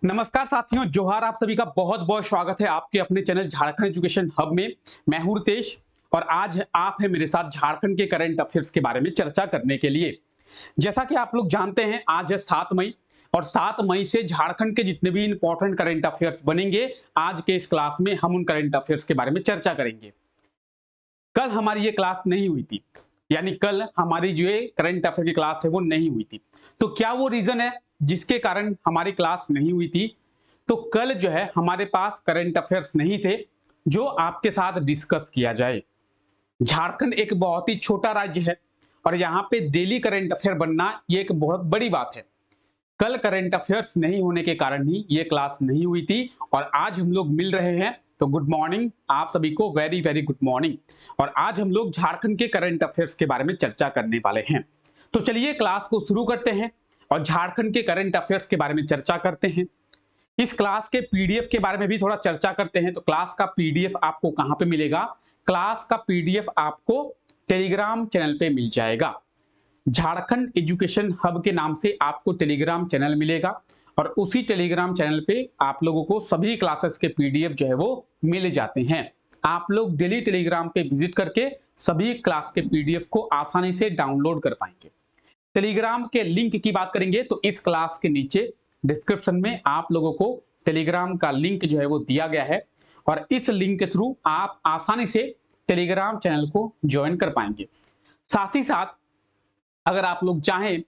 नमस्कार साथियों, जोहार। आप सभी का बहुत बहुत स्वागत है आपके अपने चैनल झारखंड एजुकेशन हब में। मैं हूं रितेश और आज आप हैं मेरे साथ झारखंड के करंट अफेयर्स के बारे में चर्चा करने के लिए। जैसा कि आप लोग जानते हैं, आज है 7 मई और 7 मई से झारखंड के जितने भी इंपॉर्टेंट करंट अफेयर्स बनेंगे, आज के इस क्लास में हम उन करंट अफेयर्स के बारे में चर्चा करेंगे। कल हमारी ये क्लास नहीं हुई थी, यानी कल हमारी जो ये करंट अफेयर की क्लास है वो नहीं हुई थी। तो क्या वो रीजन है जिसके कारण हमारी क्लास नहीं हुई थी? तो कल जो है हमारे पास करंट अफेयर्स नहीं थे जो आपके साथ डिस्कस किया जाए। झारखंड एक बहुत ही छोटा राज्य है और यहाँ पे डेली करंट अफेयर बनना ये एक बहुत बड़ी बात है। कल करंट अफेयर्स नहीं होने के कारण ही ये क्लास नहीं हुई थी और आज हम लोग मिल रहे हैं। तो गुड मॉर्निंग आप सभी को, वेरी वेरी गुड मॉर्निंग। और आज हम लोग झारखंड के करंट अफेयर्स के बारे में चर्चा करने वाले हैं। तो चलिए क्लास को शुरू करते हैं और झारखंड के करंट अफेयर्स के बारे में चर्चा करते हैं। इस क्लास के पीडीएफ के बारे में भी थोड़ा चर्चा करते हैं। तो क्लास का पीडीएफ आपको कहां पे मिलेगा? क्लास का पीडीएफ आपको टेलीग्राम चैनल पे मिल जाएगा। झारखंड एजुकेशन हब के नाम से आपको टेलीग्राम चैनल मिलेगा और उसी टेलीग्राम चैनल पे आप लोगों को सभी क्लासेस के पीडीएफ जो है वो मिल जाते हैं। आप लोग डेली टेलीग्राम पे विजिट करके सभी क्लास के पीडीएफ को आसानी से डाउनलोड कर पाएंगे। टेलीग्राम के लिंक की बात करेंगे तो इस क्लास के नीचे डिस्क्रिप्शन में आप लोगों को टेलीग्राम का लिंक जो है वो दिया गया है और इस लिंक के थ्रू आप आसानी से टेलीग्राम चैनल को ज्वाइन कर पाएंगे। साथ ही साथ अगर आप लोग चाहें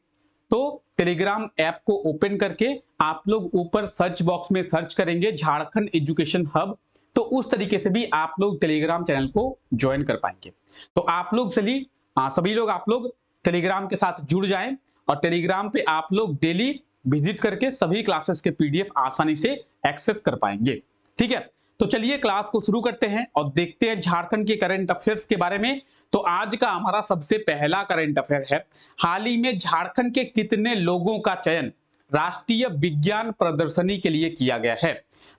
तो टेलीग्राम ऐप को ओपन करके आप लोग ऊपर सर्च बॉक्स में सर्च करेंगे झारखंड एजुकेशन हब, तो उस तरीके से भी आप लोग टेलीग्राम चैनल को ज्वाइन कर पाएंगे। तो आप लोग सभी लोग आप लोग टेलीग्राम के साथ जुड़ जाएं और टेलीग्राम पे आप लोग डेली विजिट करके सभी क्लासेस के पीडीएफ आसानी से एक्सेस कर पाएंगे। ठीक है, तो चलिए क्लास को शुरू करते हैं और देखते हैं झारखंड के करंट अफेयर्स के बारे में। तो आज का हमारा सबसे पहला करंट अफेयर है, हाल ही में झारखंड के कितने लोगों का चयन राष्ट्रीय विज्ञान प्रदर्शनी के लिए किया गया है?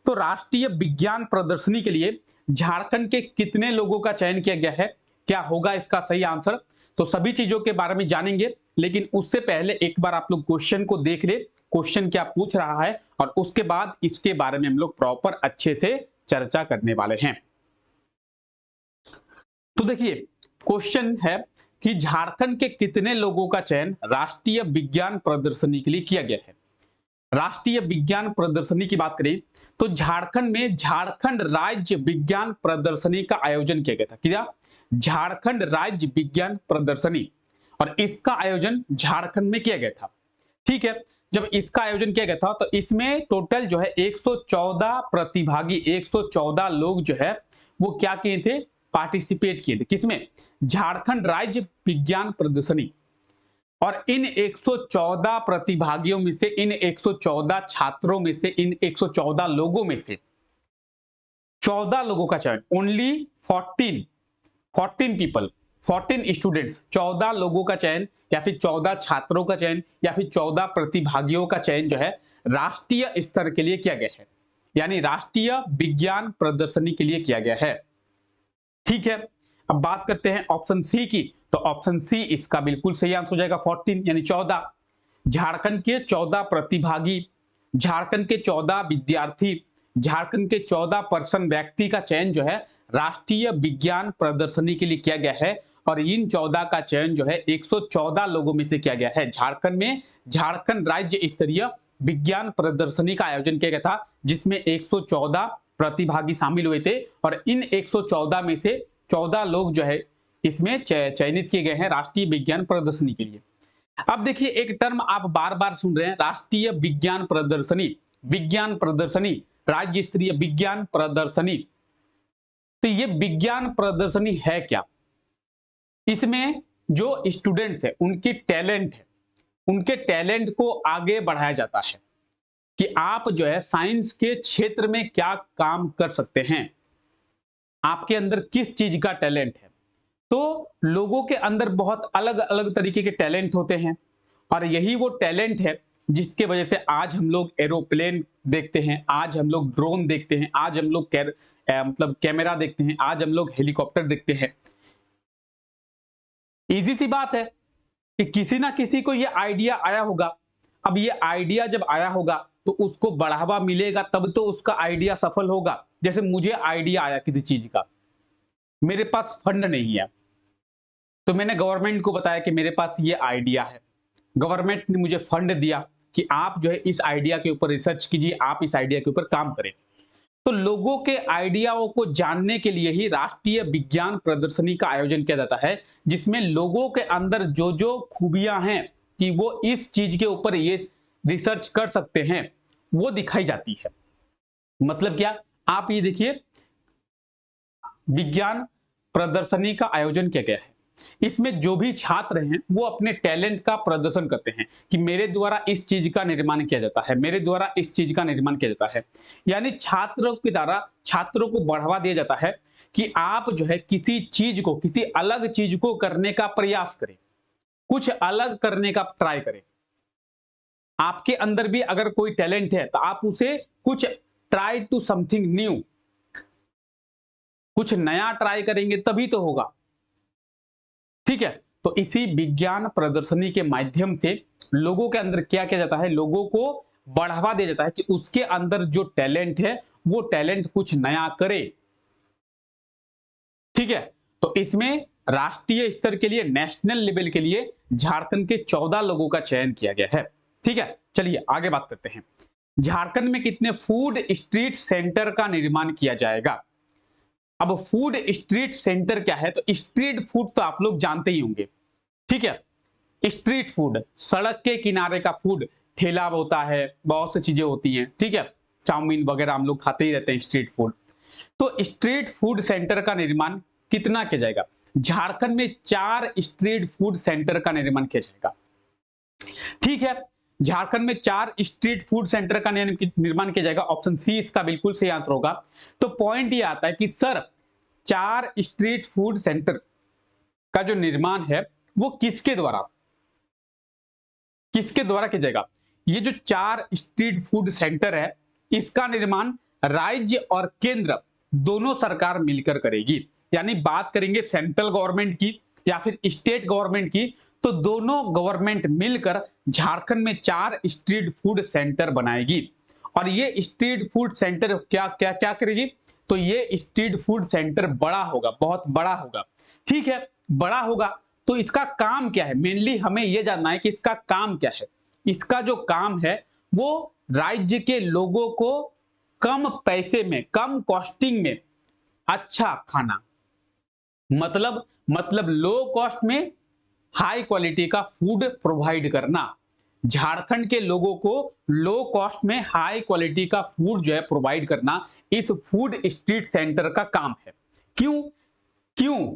तो राष्ट्रीय विज्ञान प्रदर्शनी के लिए झारखंड के कितने लोगों का चयन किया गया है? क्या होगा इसका सही आंसर? तो सभी चीजों के बारे में जानेंगे, लेकिन उससे पहले एक बार आप लोग क्वेश्चन को देख ले, क्वेश्चन क्या पूछ रहा है और उसके बाद इसके बारे में हम लोग प्रॉपर अच्छे से चर्चा करने वाले हैं। तो देखिए, क्वेश्चन है कि झारखंड के कितने लोगों का चयन राष्ट्रीय विज्ञान प्रदर्शनी के लिए किया गया है? राष्ट्रीय विज्ञान प्रदर्शनी की बात करें तो झारखंड में झारखंड राज्य विज्ञान प्रदर्शनी का आयोजन किया गया था। क्या? झारखंड राज्य विज्ञान प्रदर्शनी, और इसका आयोजन झारखंड में किया गया था। ठीक है, जब इसका आयोजन किया गया था तो इसमें टोटल जो है 114 प्रतिभागी, 114 लोग जो है वो क्या किए थे? पार्टिसिपेट किए थे। किसमें? झारखंड राज्य विज्ञान प्रदर्शनी। और इन 114 प्रतिभागियों में से, इन 114 छात्रों में से, इन 114 लोगों में से 14 लोगों का चयन, ओनली 14 पीपल, 14 स्टूडेंट्स, 14 लोगों का चयन या फिर 14 छात्रों का चयन या फिर 14 प्रतिभागियों का चयन जो है राष्ट्रीय स्तर के लिए किया गया है, यानी राष्ट्रीय विज्ञान प्रदर्शनी के लिए किया गया है। ठीक है, अब बात करते हैं ऑप्शन सी की। तो ऑप्शन सी इसका बिल्कुल सही आंसर हो जाएगा, 14 यानी 14। झारखंड के 14 प्रतिभागी, झारखंड के 14 विद्यार्थी, झारखंड के 14 व्यक्ति का चयन जो है राष्ट्रीय विज्ञान प्रदर्शनी के लिए किया गया है। और इन 14 का चयन जो है 114 लोगों में से किया गया है। झारखंड में झारखंड राज्य स्तरीय विज्ञान प्रदर्शनी का आयोजन किया गया था, जिसमें 114 प्रतिभागी शामिल हुए थे और इन 114 में से 14 लोग जो है इसमें चयनित किए गए हैं राष्ट्रीय विज्ञान प्रदर्शनी के लिए। अब देखिए, एक टर्म आप बार बार सुन रहे हैं, राष्ट्रीय विज्ञान प्रदर्शनी, विज्ञान प्रदर्शनी, राज्य स्तरीय विज्ञान प्रदर्शनी। तो ये विज्ञान प्रदर्शनी है क्या? इसमें जो स्टूडेंट्स है उनकी टैलेंट है, उनके टैलेंट को आगे बढ़ाया जाता है कि आप जो है साइंस के क्षेत्र में क्या काम कर सकते हैं, आपके अंदर किस चीज का टैलेंट है। तो लोगों के अंदर बहुत अलग अलग तरीके के टैलेंट होते हैं और यही वो टैलेंट है जिसके वजह से आज हम लोग एरोप्लेन देखते हैं, आज हम लोग ड्रोन देखते हैं, आज हम लोग मतलब कैमरा देखते हैं, आज हम लोग हेलीकॉप्टर देखते हैं। इजी सी बात है कि किसी ना किसी को ये आइडिया आया होगा। अब ये आइडिया जब आया होगा तो उसको बढ़ावा मिलेगा, तब तो उसका आइडिया सफल होगा। जैसे मुझे आइडिया आया किसी चीज का, मेरे पास फंड नहीं है, तो मैंने गवर्नमेंट को बताया कि मेरे पास ये आइडिया है। गवर्नमेंट ने मुझे फंड दिया कि आप जो है इस आइडिया के ऊपर रिसर्च कीजिए, आप इस आइडिया के ऊपर काम करें। तो लोगों के आइडियाओं को जानने के लिए ही राष्ट्रीय विज्ञान प्रदर्शनी का आयोजन किया जाता है, जिसमें लोगों के अंदर जो जो खूबियां हैं कि वो इस चीज के ऊपर ये रिसर्च कर सकते हैं, वो दिखाई जाती है। मतलब क्या, आप ये देखिए, विज्ञान प्रदर्शनी का आयोजन किया गया है। इसमें जो भी छात्र हैं वो अपने टैलेंट का प्रदर्शन करते हैं कि मेरे द्वारा इस चीज का निर्माण किया जाता है, मेरे द्वारा इस चीज का निर्माण किया जाता है। यानी छात्रों के द्वारा छात्रों को बढ़ावा दिया जाता है कि आप जो है किसी चीज को, किसी अलग चीज को करने का प्रयास करें, कुछ अलग करने का ट्राई करें। आपके अंदर भी अगर कोई टैलेंट है तो आप उसे कुछ ट्राई टू समथिंग न्यू, कुछ नया ट्राई करेंगे तभी तो होगा। ठीक है, तो इसी विज्ञान प्रदर्शनी के माध्यम से लोगों के अंदर क्या किया जाता है, लोगों को बढ़ावा दिया जाता है कि उसके अंदर जो टैलेंट है वो टैलेंट कुछ नया करे। ठीक है, तो इसमें राष्ट्रीय स्तर के लिए, नेशनल लेवल के लिए झारखंड के 14 लोगों का चयन किया गया है। ठीक है, चलिए आगे बात करते हैं। झारखंड में कितने फूड स्ट्रीट सेंटर का निर्माण किया जाएगा? अब फूड स्ट्रीट सेंटर क्या है, तो स्ट्रीट फूड तो आप लोग जानते ही होंगे। ठीक है, स्ट्रीट फूड, सड़क के किनारे का फूड, ठेला होता है, बहुत सी चीजें होती हैं। ठीक है, चाउमीन वगैरह हम लोग खाते ही रहते हैं, स्ट्रीट फूड। तो स्ट्रीट फूड सेंटर का निर्माण कितना किया जाएगा? झारखंड में 4 स्ट्रीट फूड सेंटर का निर्माण किया जाएगा। ठीक है, झारखंड में 4 स्ट्रीट फूड सेंटर का निर्माण किया जाएगा। ऑप्शन सी इसका बिल्कुल सही आंसर होगा। तो पॉइंट ये आता है कि सर 4 स्ट्रीट फूड सेंटर का जो निर्माण है वो किसके द्वारा किया जाएगा? ये जो 4 स्ट्रीट फूड सेंटर है, इसका निर्माण राज्य और केंद्र दोनों सरकार मिलकर करेगी। यानी बात करेंगे सेंट्रल गवर्नमेंट की या फिर स्टेट गवर्नमेंट की, तो दोनों गवर्नमेंट मिलकर झारखंड में 4 स्ट्रीट फूड सेंटर बनाएगी। और ये स्ट्रीट फूड सेंटर क्या क्या क्या करेगी? तो ये स्ट्रीट फूड सेंटर बड़ा होगा, बहुत बड़ा होगा। ठीक है, बड़ा होगा तो इसका काम क्या है? मेनली हमें यह जानना है कि इसका काम क्या है। इसका जो काम है वो राज्य के लोगों को कम पैसे में, कम कॉस्टिंग में अच्छा खाना, मतलब लो कॉस्ट में हाई क्वालिटी का फूड प्रोवाइड करना। झारखंड के लोगों को लो कॉस्ट में हाई क्वालिटी का फूड जो है प्रोवाइड करना, इस फूड स्ट्रीट सेंटर का काम है। क्यों क्यों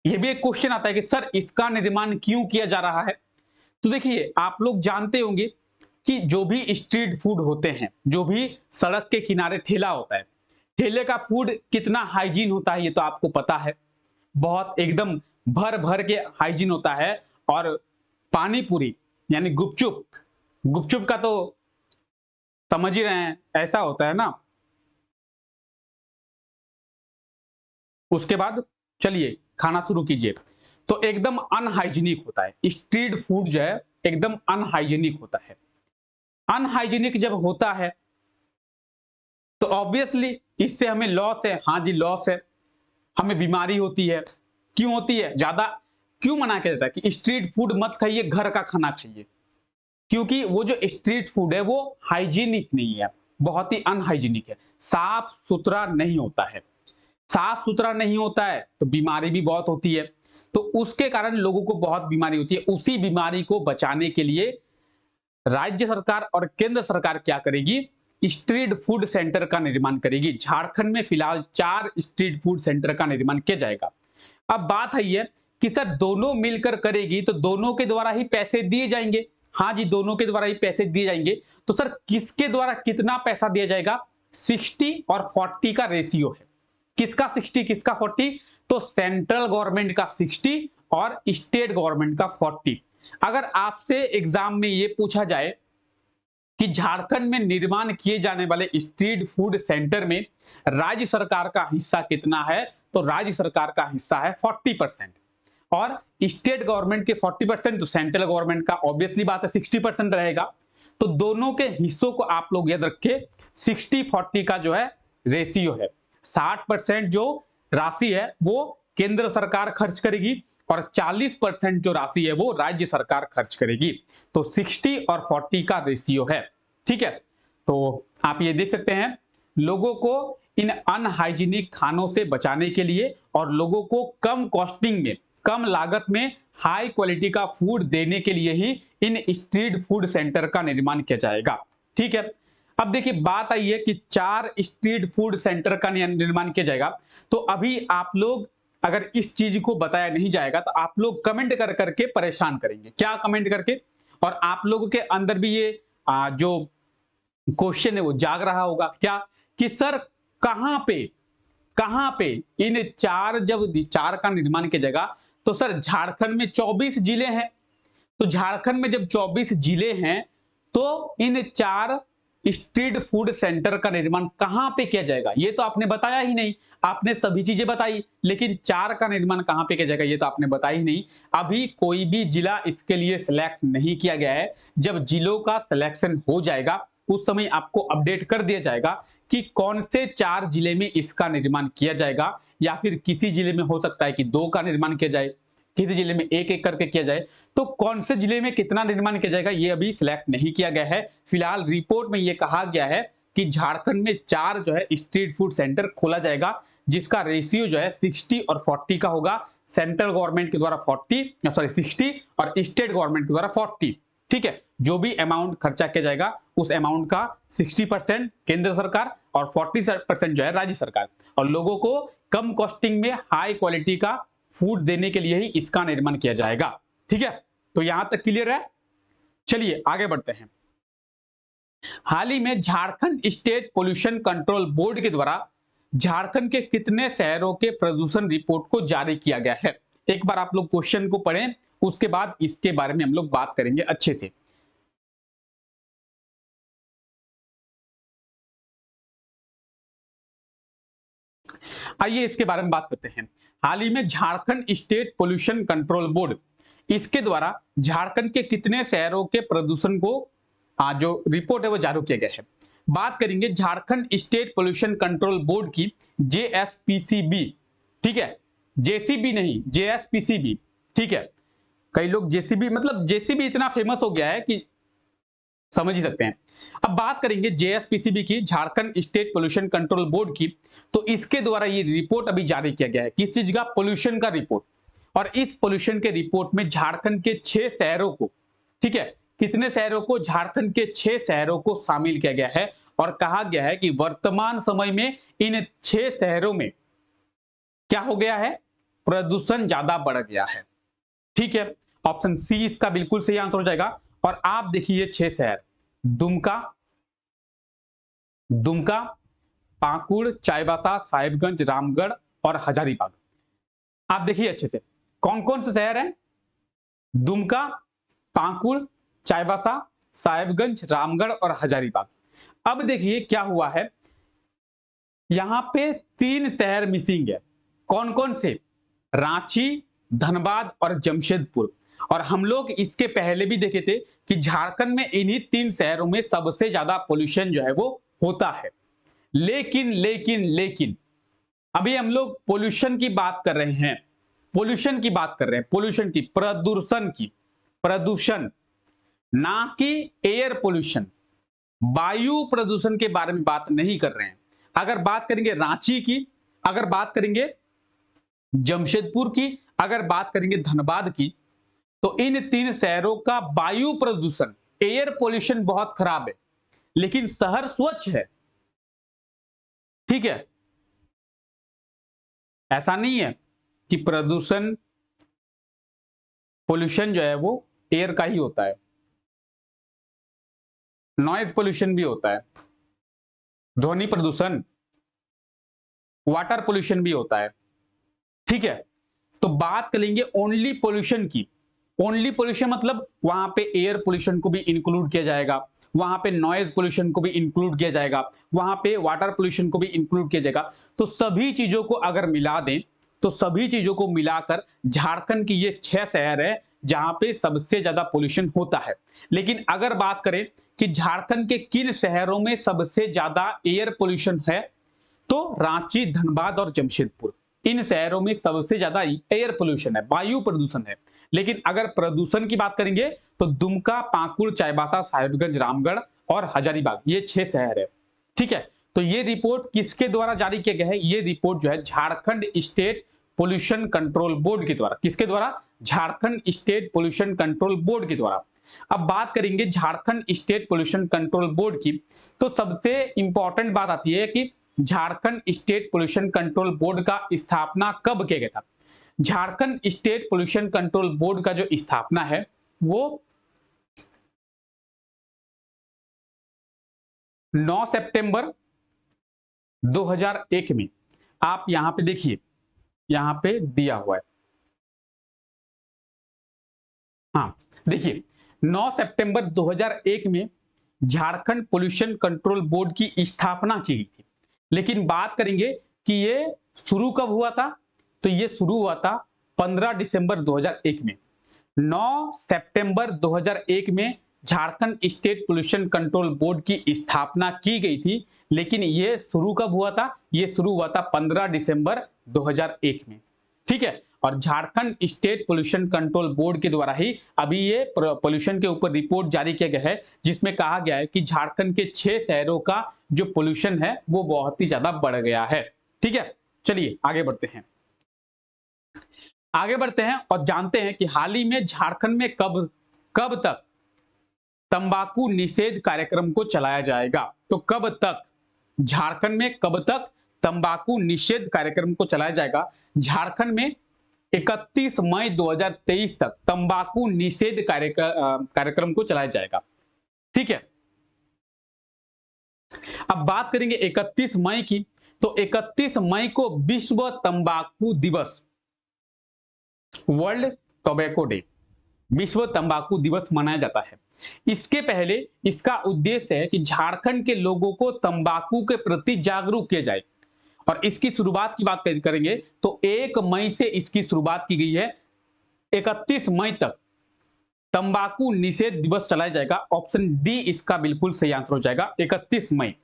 ये भी एक क्वेश्चन आता है कि सर इसका निर्माण क्यों किया जा रहा है? तो देखिए, आप लोग जानते होंगे कि जो भी स्ट्रीट फूड होते हैं, जो भी सड़क के किनारे ठेला होता है, ठेले का फूड कितना हाइजीन होता है ये तो आपको पता है। बहुत एकदम भर भर के हाइजीन होता है। और पानी पूरी यानी गुपचुप, गुपचुप का तो समझ ही रहे हैं, ऐसा होता है ना। उसके बाद चलिए खाना शुरू कीजिए। तो एकदम अनहाइजीनिक होता है स्ट्रीट फूड जो है, एकदम अनहाइजीनिक होता है। अनहाइजीनिक जब होता है तो ऑब्वियसली इससे हमें लॉस है। हाँ जी, लॉस है, हमें बीमारी होती है। क्यों होती है? ज्यादा क्यों मना किया जाता है कि स्ट्रीट फूड मत खाइए, घर का खाना खाइए? क्योंकि वो जो स्ट्रीट फूड है वो हाइजीनिक नहीं है, बहुत ही अनहाइजीनिक है, साफ सुथरा नहीं होता है। साफ सुथरा नहीं होता है तो बीमारी भी बहुत होती है। तो उसके कारण लोगों को बहुत बीमारी होती है। उसी बीमारी को बचाने के लिए राज्य सरकार और केंद्र सरकार क्या करेगी? स्ट्रीट फूड सेंटर का निर्माण करेगी। झारखंड में फिलहाल 4 स्ट्रीट फूड सेंटर का निर्माण किया जाएगा। अब बात है ये कि सर दोनों मिलकर करेगी तो दोनों के द्वारा ही पैसे दिए जाएंगे। हाँ जी, दोनों के द्वारा ही पैसे दिए जाएंगे। तो सर किसके द्वारा कितना पैसा दिया जाएगा? 60 और 40 का रेशियो है। किसका 60 किसका 40? तो सेंट्रल गवर्नमेंट का 60 और स्टेट गवर्नमेंट का 40। अगर आपसे एग्जाम में ये पूछा जाए कि झारखंड में निर्माण किए जाने वाले स्ट्रीट फूड सेंटर में राज्य सरकार का हिस्सा कितना है, तो राज्य सरकार का हिस्सा है 40% और स्टेट गवर्नमेंट के 40%, तो सेंट्रल गवर्नमेंट का ऑब्वियसली बात है 60% रहेगा। तो दोनों के हिस्सों को आप लोग याद रखें, 60-40 का जो है रेशियो है। 60% जो राशि है वो केंद्र सरकार खर्च करेगी और 40% जो राशि है वो राज्य सरकार खर्च करेगी। तो 60 और 40 का रेशियो है। ठीक है, तो आप ये देख सकते हैं, लोगों को इन अनहाइजीनिक खानों से बचाने के लिए और लोगों को कम कॉस्टिंग में, कम लागत में हाई क्वालिटी का फूड देने के लिए ही इन स्ट्रीट फूड सेंटर का निर्माण किया जाएगा। ठीक है, अब देखिए बात आई है कि 4 स्ट्रीट फूड सेंटर का निर्माण किया जाएगा। तो अभी आप लोग अगर इस चीज को बताया नहीं जाएगा तो आप लोग कमेंट कर करके परेशान करेंगे। क्या कमेंट करके? और आप लोगों के अंदर भी ये जो क्वेश्चन है वो जाग रहा होगा क्या, कि सर कहां पे इन जब 4 का निर्माण किया जाएगा तो सर झारखंड में 24 जिले हैं। तो झारखंड में जब 24 जिले हैं तो इन 4 स्ट्रीट फूड सेंटर का निर्माण कहां पे किया जाएगा, ये तो आपने बताया ही नहीं। आपने सभी चीजें बताई, लेकिन 4 का निर्माण कहां पे किया जाएगा ये तो आपने बताया ही नहीं। अभी कोई भी जिला इसके लिए सिलेक्ट नहीं किया गया है। जब जिलों का सिलेक्शन हो जाएगा उस समय आपको अपडेट कर दिया जाएगा कि कौन से 4 जिले में इसका निर्माण किया जाएगा, या फिर किसी जिले में हो सकता है कि 2 का निर्माण किया जाए, किसी जिले में एक करके किया जाए। तो कौन से जिले में कितना निर्माण किया जाएगा ये अभी सिलेक्ट नहीं किया गया है। फिलहाल रिपोर्ट में ये कहा गया है कि झारखंड में 4 जो है स्ट्रीट फूड सेंटर खोला जाएगा, जिसका रेशियो जो है 60 और 40 का होगा। सेंट्रल गवर्नमेंट के द्वारा 60 और स्टेट गवर्नमेंट के द्वारा 40। ठीक है, जो भी अमाउंट खर्चा किया जाएगा उस अमाउंट का 60% केंद्र सरकार और 40% जो है राज्य सरकार, और लोगों को कम कॉस्टिंग में हाई क्वालिटी का फूड देने के लिए ही इसका निर्माण किया जाएगा। ठीक है, तो यहां तक क्लियर है। चलिए आगे बढ़ते हैं। हाल ही में Jharkhand state pollution control board के द्वारा झारखंड के कितने शहरों के प्रदूषण रिपोर्ट को जारी किया गया है। एक बार आप लोग क्वेश्चन को पढ़ें, उसके बाद इसके बारे में हम लोग बात करेंगे अच्छे से। आइए इसके बारे में बात करते हैं। हाल ही में Jharkhand state pollution control board, इसके द्वारा झारखंड के कितने शहरों के प्रदूषण को जो रिपोर्ट है वो जारी किया गया है। बात करेंगे Jharkhand state pollution control board की, JSPCB। ठीक है, JCB नहीं, JSPCB। ठीक है, कई लोग JCB मतलब JCB इतना फेमस हो गया है कि समझ ही सकते हैं। अब बात करेंगे JSPCB की, Jharkhand state pollution control board की। तो इसके द्वारा ये रिपोर्ट अभी जारी किया गया है। किस चीज का? पोल्यूशन का रिपोर्ट। और इस पोल्यूशन के रिपोर्ट में झारखंड के 6 शहरों को, ठीक है, कितने शहरों को? झारखंड के 6 शहरों को शामिल किया गया है और कहा गया है कि वर्तमान समय में इन 6 शहरों में क्या हो गया है? प्रदूषण ज्यादा बढ़ गया है। ठीक है, ऑप्शन सी इसका बिल्कुल सही आंसर हो जाएगा। और आप देखिए 6 शहर, दुमका, पाकुड़, चाईबासा, साहिबगंज, रामगढ़ और हजारीबाग। आप देखिए अच्छे से कौन कौन से शहर हैं? दुमका, पाकुड़, चाईबासा, साहिबगंज, रामगढ़ और हजारीबाग। अब देखिए क्या हुआ है, यहां पे 3 शहर मिसिंग है। कौन कौन से? रांची, धनबाद और जमशेदपुर। और हम लोग इसके पहले भी देखे थे कि झारखंड में इन्हीं 3 शहरों में सबसे ज्यादा पोल्यूशन जो है वो होता है। लेकिन अभी हम लोग पोल्यूशन की बात कर रहे हैं, पोल्यूशन की, प्रदूषण, ना कि एयर पोल्यूशन, वायु प्रदूषण के बारे में बात नहीं कर रहे हैं। अगर बात करेंगे रांची की, अगर बात करेंगे जमशेदपुर की, अगर बात करेंगे धनबाद की, तो इन 3 शहरों का वायु प्रदूषण, एयर पोल्यूशन बहुत खराब है, लेकिन शहर स्वच्छ है। ठीक है, ऐसा नहीं है कि पोल्यूशन जो है वो एयर का ही होता है, नॉइज पोल्यूशन भी होता है, ध्वनि प्रदूषण, वाटर पोल्यूशन भी होता है। ठीक है, तो बात करेंगे ओनली पोल्यूशन की। ओनली पोल्यूशन मतलब वहां पे एयर पोल्यूशन को भी इंक्लूड किया जाएगा, वहां पे नॉइज पोल्यूशन को भी इंक्लूड किया जाएगा, वहां पे वाटर पोल्यूशन को भी इंक्लूड किया जाएगा। तो सभी चीजों को अगर मिला दें तो सभी चीजों को मिलाकर झारखंड की ये 6 शहर है जहां पे सबसे ज्यादा पोल्यूशन होता है। लेकिन अगर बात करें कि झारखंड के किन शहरों में सबसे ज्यादा एयर पोल्यूशन है, तो रांची, धनबाद और जमशेदपुर, इन शहरों में सबसे ज्यादा एयर पोल्यूशन है, वायु प्रदूषण है। लेकिन अगर प्रदूषण की बात करेंगे तो दुमका, पाकुड़, चाईबासा, साहिबगंज, रामगढ़ और हजारीबाग, ये 6 शहर है। ठीक है, तो ये रिपोर्ट किसके द्वारा जारी किया गया है? ये रिपोर्ट जो है Jharkhand state pollution control board के द्वारा। किसके द्वारा? Jharkhand state pollution control board के द्वारा। अब बात करेंगे Jharkhand state pollution control board की, तो सबसे इंपॉर्टेंट बात आती है कि Jharkhand state pollution control board का स्थापना कब किया गया था? Jharkhand state pollution control board का जो स्थापना है वो 9 सितंबर 2001 में, आप यहां पे देखिए, यहां पे दिया हुआ है, हाँ देखिए, 9 सितंबर 2001 में झारखंड पोल्यूशन कंट्रोल बोर्ड की स्थापना की गई थी। लेकिन बात करेंगे कि ये शुरू कब हुआ था, तो ये शुरू हुआ था 15 दिसंबर 2001 में। 9 सितंबर 2001 में Jharkhand state pollution control board की स्थापना की गई थी, लेकिन ये शुरू कब हुआ था? ये शुरू हुआ था 15 दिसंबर 2001 में। ठीक है, और Jharkhand state pollution control board के द्वारा ही अभी ये पोल्यूशन के ऊपर रिपोर्ट जारी किया गया है, जिसमें कहा गया है कि झारखंड के 6 शहरों का जो पोल्यूशन है वो बहुत ही ज्यादा बढ़ गया है। ठीक है, चलिए आगे बढ़ते हैं। आगे बढ़ते हैं और जानते हैं कि हाल ही में झारखंड में कब तक तंबाकू निषेध कार्यक्रम को चलाया जाएगा। तो कब तक झारखंड में, कब तक तंबाकू निषेध कार्यक्रम को चलाया जाएगा? झारखंड में 31 मई 2023 तक तंबाकू निषेध कार्यक्रम को चलाया जाएगा। ठीक है, अब बात करेंगे 31 मई की, तो 31 मई को विश्व तंबाकू दिवस, वर्ल्ड टोबैको डे, विश्व तंबाकू दिवस मनाया जाता है। इसके पहले इसका उद्देश्य है कि झारखंड के लोगों को तंबाकू के प्रति जागरूक किया जाए। और इसकी शुरुआत की बात करेंगे तो 1 मई से इसकी शुरुआत की गई है, 31 मई तक तंबाकू निषेध दिवस चलाया जाएगा। ऑप्शन डी इसका बिल्कुल सही आंसर हो जाएगा, 31 मई।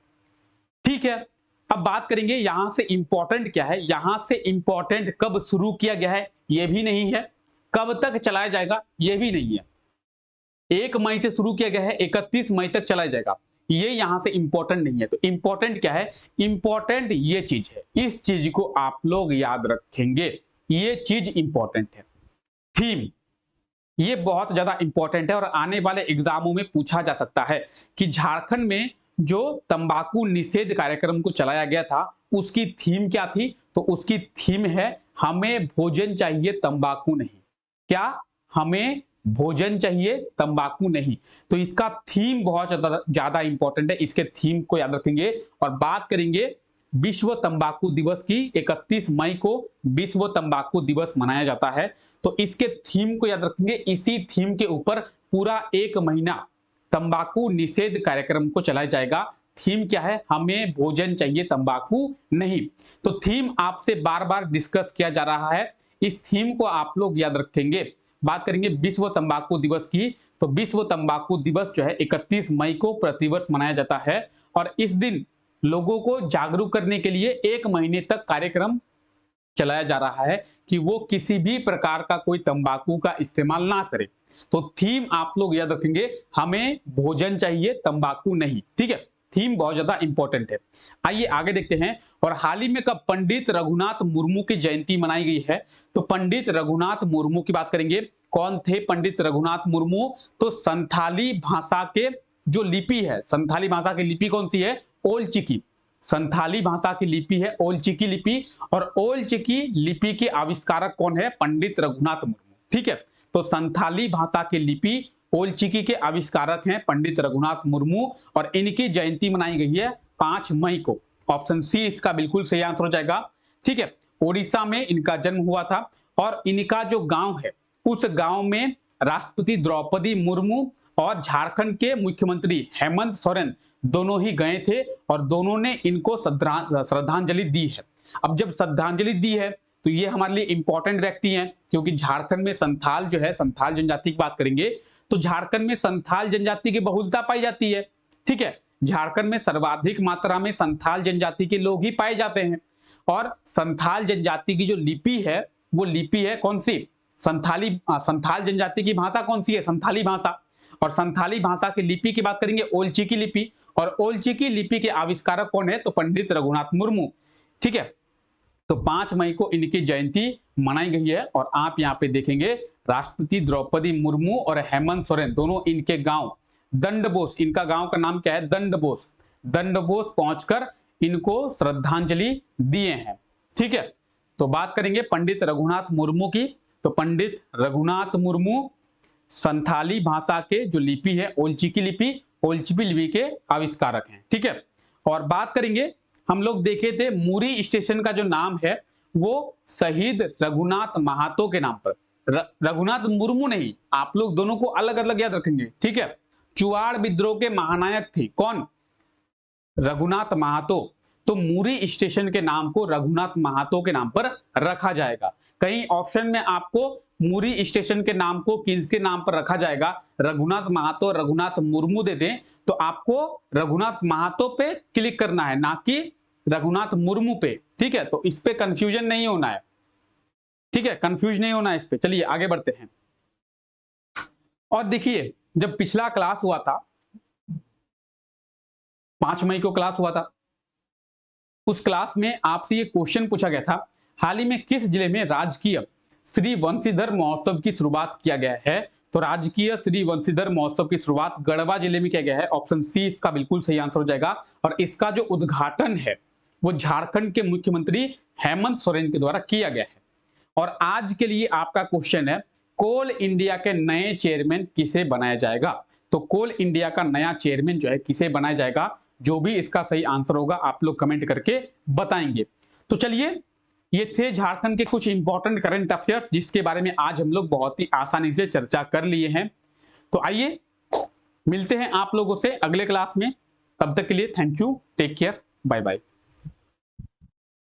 ठीक है, अब बात करेंगे यहां से इंपॉर्टेंट क्या है, यहां से इंपॉर्टेंट कब शुरू किया गया है यह भी नहीं है, कब तक चलाया जाएगा यह भी नहीं है। 1 मई से शुरू किया गया है, 31 मई तक चलाया जाएगा, ये यहां से इंपॉर्टेंट नहीं है। तो इंपॉर्टेंट क्या है? इंपॉर्टेंट ये चीज है, इस चीज को आप लोग याद रखेंगे, ये चीज इंपॉर्टेंट है। थीम, ये बहुत ज्यादा इंपॉर्टेंट है और आने वाले एग्जामों में पूछा जा सकता है कि झारखंड में जो तंबाकू निषेध कार्यक्रम को चलाया गया था उसकी थीम क्या थी? तो उसकी थीम है हमें भोजन चाहिए तंबाकू नहीं। क्या? हमें भोजन चाहिए तंबाकू नहीं। तो इसका थीम बहुत ज्यादा इंपॉर्टेंट है, इसके थीम को याद रखेंगे। और बात करेंगे विश्व तंबाकू दिवस की, 31 मई को विश्व तंबाकू दिवस मनाया जाता है, तो इसके थीम को याद रखेंगे। इसी थीम के ऊपर पूरा 1 महीना तंबाकू निषेध कार्यक्रम को चलाया जाएगा। थीम क्या है? हमें भोजन चाहिए तंबाकू नहीं। तो थीम आपसे बार बार डिस्कस किया जा रहा है, इस थीम को आप लोग याद रखेंगे। बात करेंगे विश्व तंबाकू दिवस की, तो विश्व तंबाकू दिवस जो है 31 मई को प्रतिवर्ष मनाया जाता है और इस दिन लोगों को जागरूक करने के लिए 1 महीने तक कार्यक्रम चलाया जा रहा है कि वो किसी भी प्रकार का कोई तंबाकू का इस्तेमाल ना करे। तो थीम आप लोग याद रखेंगे, हमें भोजन चाहिए तंबाकू नहीं। ठीक है, थीम बहुत ज्यादा इंपॉर्टेंट है। आइए आगे देखते हैं। और हाल ही में कब पंडित रघुनाथ मुर्मू की जयंती मनाई गई है? तो पंडित रघुनाथ मुर्मू की बात करेंगे। कौन थे पंडित रघुनाथ मुर्मू? तो संथाली भाषा के जो लिपि है, संथाली भाषा की लिपि कौन सी है? ओल चिकी। संथाली भाषा की लिपि है ओल चिकी लिपि, और ओल चिकी लिपि के आविष्कारक कौन है? पंडित रघुनाथ मुर्मू। ठीक है, तो संथाली भाषा की लिपि ओल चिकी के आविष्कारक हैं पंडित रघुनाथ मुर्मू, और इनकी जयंती मनाई गई है 5 मई को। ऑप्शन सी इसका बिल्कुल सही आंसर हो जाएगा। ठीक है, ओडिशा में इनका जन्म हुआ था और इनका जो गांव है उस गांव में राष्ट्रपति द्रौपदी मुर्मू और झारखंड के मुख्यमंत्री हेमंत सोरेन दोनों ही गए थे और दोनों ने इनको श्रद्धांजलि दी है। अब जब श्रद्धांजलि दी है तो ये हमारे लिए इंपॉर्टेंट व्यक्ति हैं, क्योंकि झारखंड में संथाल जो है, संथाल जनजाति की बात करेंगे तो झारखंड में संथाल जनजाति की बहुलता पाई जाती है। ठीक है, झारखंड में सर्वाधिक मात्रा में संथाल जनजाति के लोग ही पाए जाते हैं। और संथाल जनजाति की जो लिपि है वो लिपि है कौन सी? संथाल जनजाति की भाषा कौन सी है? संथाली भाषा। और संथाली भाषा की लिपि की बात करेंगे ओलचिकी लिपि, और ओलचिकी लिपि के आविष्कारक कौन है? तो पंडित रघुनाथ मुर्मू। ठीक है, तो 5 मई को इनकी जयंती मनाई गई है। और आप यहाँ पे देखेंगे राष्ट्रपति द्रौपदी मुर्मू और हेमंत सोरेन दोनों इनके गांव दंडबोस, इनका गांव का नाम क्या है? दंडबोस, दंडबोस पहुंचकर इनको श्रद्धांजलि दिए हैं। ठीक है, तो बात करेंगे पंडित रघुनाथ मुर्मू की। तो पंडित रघुनाथ मुर्मू संथाली भाषा के जो लिपि है ओलचिकी लिपि, ओलचिकी लिपि के आविष्कारक हैं। ठीक है, और बात करेंगे, हम लोग देखे थे मुरी स्टेशन का जो नाम है वो शहीद रघुनाथ महातो के नाम पर, रघुनाथ मुर्मू नहीं, आप लोग दोनों को अलग अलग याद रखेंगे। ठीक है, चुआड़ विद्रोह के महानायक थे कौन? रघुनाथ महातो। तो मुरी स्टेशन के नाम को रघुनाथ महातो के नाम पर रखा जाएगा। कहीं ऑप्शन में आपको मुरी स्टेशन के नाम को किसके नाम पर रखा जाएगा, रघुनाथ महातो, रघुनाथ मुर्मू दे दें, तो आपको रघुनाथ महातो पे क्लिक करना है, ना कि रघुनाथ मुर्मू पे। ठीक है, तो इस पे कंफ्यूजन नहीं होना है। ठीक है, कंफ्यूज नहीं होना है इस पे। चलिए आगे बढ़ते हैं। और देखिए, जब पिछला क्लास हुआ था 5 मई को क्लास हुआ था, उस क्लास में आपसे ये क्वेश्चन पूछा गया था, हाल ही में किस जिले में राजकीय श्री वंशीधर महोत्सव की शुरुआत किया गया है? तो राजकीय श्री वंशीधर महोत्सव की शुरुआत गढ़वा जिले में किया गया है। ऑप्शन सी इसका बिल्कुल सही आंसर हो जाएगा। और इसका जो उद्घाटन है वो झारखंड के मुख्यमंत्री हेमंत सोरेन के द्वारा किया गया है। और आज के लिए आपका क्वेश्चन है, कोल इंडिया के नए चेयरमैन किसे बनाया जाएगा? तो कोल इंडिया का नया चेयरमैन जो है किसे बनाया जाएगा? जो भी इसका सही आंसर होगा आप लोग कमेंट करके बताएंगे। तो चलिए, ये थे झारखंड के कुछ इंपॉर्टेंट करंट अफेयर्स जिसके बारे में आज हम लोग बहुत ही आसानी से चर्चा कर लिए हैं। तो आइए मिलते हैं आप लोगों से अगले क्लास में। तब तक के लिए thank you, take care, bye bye.